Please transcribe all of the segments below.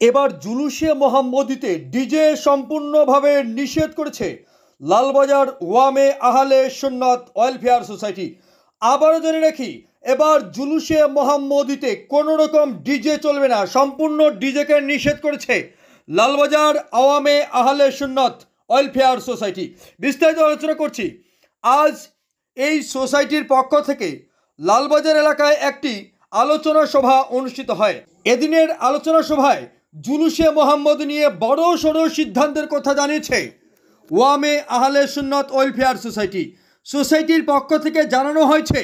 এবার জুলুসে মোহাম্মদীতে ডিজে সম্পূর্ণভাবে নিষেধ করেছে লালবাজার ওয়ামে আহলে সুন্নাত ওয়েলফেয়ার সোসাইটি। আবারও জেনে রাখি, এবার জুলুসে মোহাম্মদীতে কোনো রকম ডিজে চলবে না, সম্পূর্ণ ডিজেকে নিষেধ করেছে লালবাজার আওয়ামে আহলে সুন্নাত ওয়েলফেয়ার সোসাইটি। বিস্তারিত আলোচনা করছি। আজ এই সোসাইটির পক্ষ থেকে লালবাজার এলাকায় একটি আলোচনা সভা অনুষ্ঠিত হয়। এদিনের আলোচনা সভায় জুলুসে মোহাম্মদ নিয়ে বড় সড় সিদ্ধান্তের কথা জানিয়েছে ওয়ামে আহলে সুন্নাত ওয়েলফেয়ার সোসাইটি। সোসাইটির পক্ষ থেকে জানানো হয়েছে,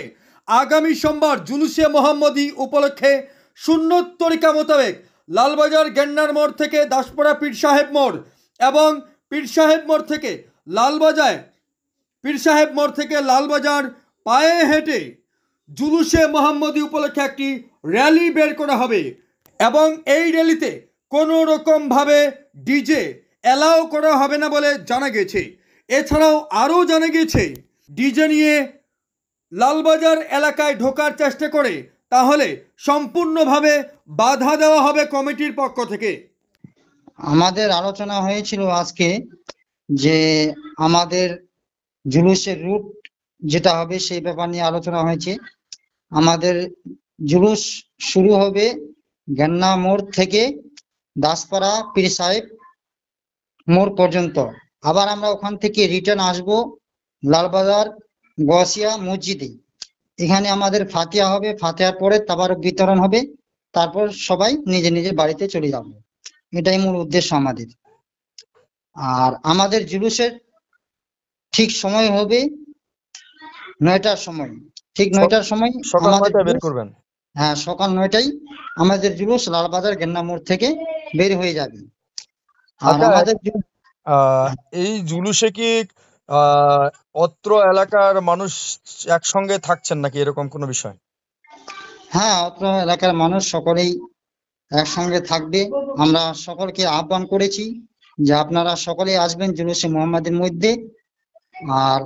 আগামী সোমবার জুলুসে মোহাম্মদী উপলক্ষে সুন্নত তরিকা মোতাবেক লালবাজার গেন্নার মোড় থেকে দাসপাড়া পীর সাহেব মোড় এবং পীর সাহেব মোড় থেকে লালবাজার পায়ে হেঁটে জুলুসে মোহাম্মদী উপলক্ষে একটি র্যালি বের করা হবে এবং এই র্যালিতে কোনো রকমভাবে ডিজে অ্যালাউ করা হবে না বলে জানা গেছে। এছাড়াও আরও জানা গেছে, ডিজে নিয়ে লালবাজার এলাকায় ঢোকার চেষ্টা করে তাহলে সম্পূর্ণভাবে বাধা দেওয়া হবে কমিটির পক্ষ থেকে। আমাদের আলোচনা হয়েছিল আজকে যে আমাদের জুলুসের রুট যেটা হবে সেই ব্যাপার নিয়ে আলোচনা হয়েছে। আমাদের জুলুস শুরু হবে গেন্না মোড় থেকে দাসপাড়া পীর সাহেব মোড় পর্যন্ত। আবার আমরা ওখান থেকে রিটার্ন আসব লালবাজার গসিয়া মসজিদে। এখানে আমাদের ফাতিহা হবে, ফাতিহার পরে তাবারক বিতরণ হবে, তারপর সবাই নিজের নিজের বাড়িতে চলে যাব। এটাই মূল উদ্দেশ্য আমাদের। আর আমাদের জুলুসের ঠিক সময় হবে 9টার সময়, ঠিক 9টার সময় আমাদের বের করবেন। হ্যাঁ, সকাল 9টায় আমাদের জুলুস লালবাজার গেন্না মোড় থেকে বের হয়ে যাবে। আর আমাদের এই জুলুসে কি অত্র এলাকার মানুষ একসঙ্গে থাকছেন নাকি এরকম কোনো বিষয়? হ্যাঁ, অত্র এলাকার মানুষ সকলেই একসঙ্গে থাকবে। আমরা সকলকে আহ্বান করেছি যে আপনারা সকলেই আসবেন জুলুসে মোহাম্মদের মধ্যে, আর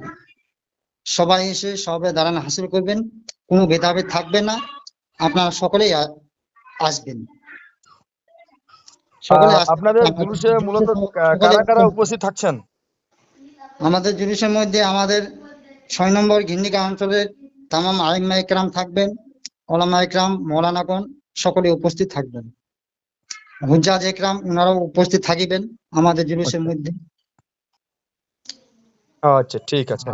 সবাই এসে সবে দাঁড়ানো হাসিল করবেন, কোনো ভেদাভেদ থাকবে না, আপনারা সকলেই আসবেন। আপনাদের জুলুসে মূলত কারা কারা উপস্থিত থাকছেন? আমাদের জুলুসের মধ্যে আমাদের 6 নম্বর ঘিন্নিকা অঞ্চলের তামাম আইম্মা ইকরাম থাকবেন, ওলামা ইকরাম, মৌলানাগণ সকলে উপস্থিত থাকবেন, হুজ্জাজ ইকরাম ওনারাও উপস্থিত থাকিবেন আমাদের জুলুসের মধ্যে। আচ্ছা, ঠিক আছে।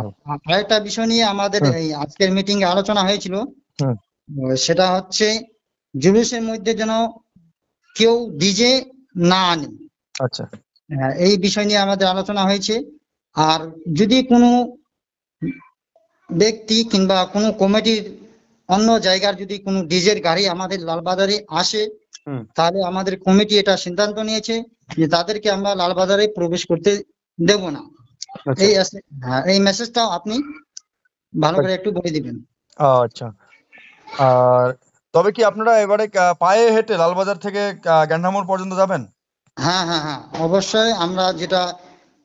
আরেকটা বিষয় নিয়ে আমাদের এই আজকের মিটিং এ আলোচনা হয়েছিল, সেটা হচ্ছে জুলুসের মধ্যে যেন কেউ ডিজে না আনে। আচ্ছা, এই বিষয় নিয়ে আমাদের আলোচনা হয়েছে। আর যদি কোনো ব্যক্তি কিংবা কোনো কমিটির অন্য জায়গার যদি কোনো ডিজের গাড়ি আমাদের লালবাজারে আসে, তাহলে আমাদের কমিটি এটা সিদ্ধান্ত নিয়েছে যে তাদেরকে আমরা লালবাজারে প্রবেশ করতে দেব না। এই মেসেজটাও আপনি ভালো করে একটু বলে দিবেন। আচ্ছা, আর তবে কি আপনারা এবারে পায়ে হেঁটে লালবাজার থেকে গেন্ডামোড় পর্যন্ত যাবেন? হ্যাঁ হ্যাঁ হ্যাঁ, অবশ্যই। আমরা যেটা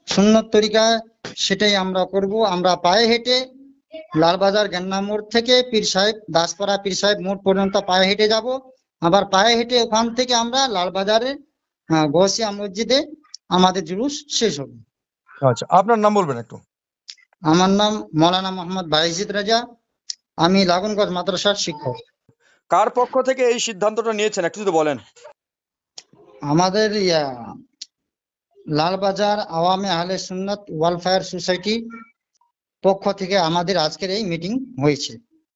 সুন্নত তরিকা সেটাই আমরা করব। আমরা পায়ে হেঁটে লালবাজার গেন্না মোড় থেকে পীর সাহেব দাসপাড়া পীর সাহেব মোড় পর্যন্ত পায়ে হেঁটে যাব। আবার পায়ে হেঁটে ওখান থেকে আমরা লালবাজারে গসিয়া মসজিদে আমাদের জুলুস শেষ হবে। আচ্ছা, আপনার নাম বলবেন একটু? আমার নাম মৌলানা মোহাম্মদ বাইজিদ রাজা, আমি লাগুনগঞ্জ মাদ্রাসার শিক্ষক। কার পক্ষ থেকে এই সিদ্ধান্তটা নিয়েছেন একটু যদি বলেন? আমাদের লালবাজার আওয়ামে আহলে সুন্নাত ওয়েলফেয়ার সোসাইটি পক্ষ থেকে আমাদের আজকের এই মিটিং হয়েছে।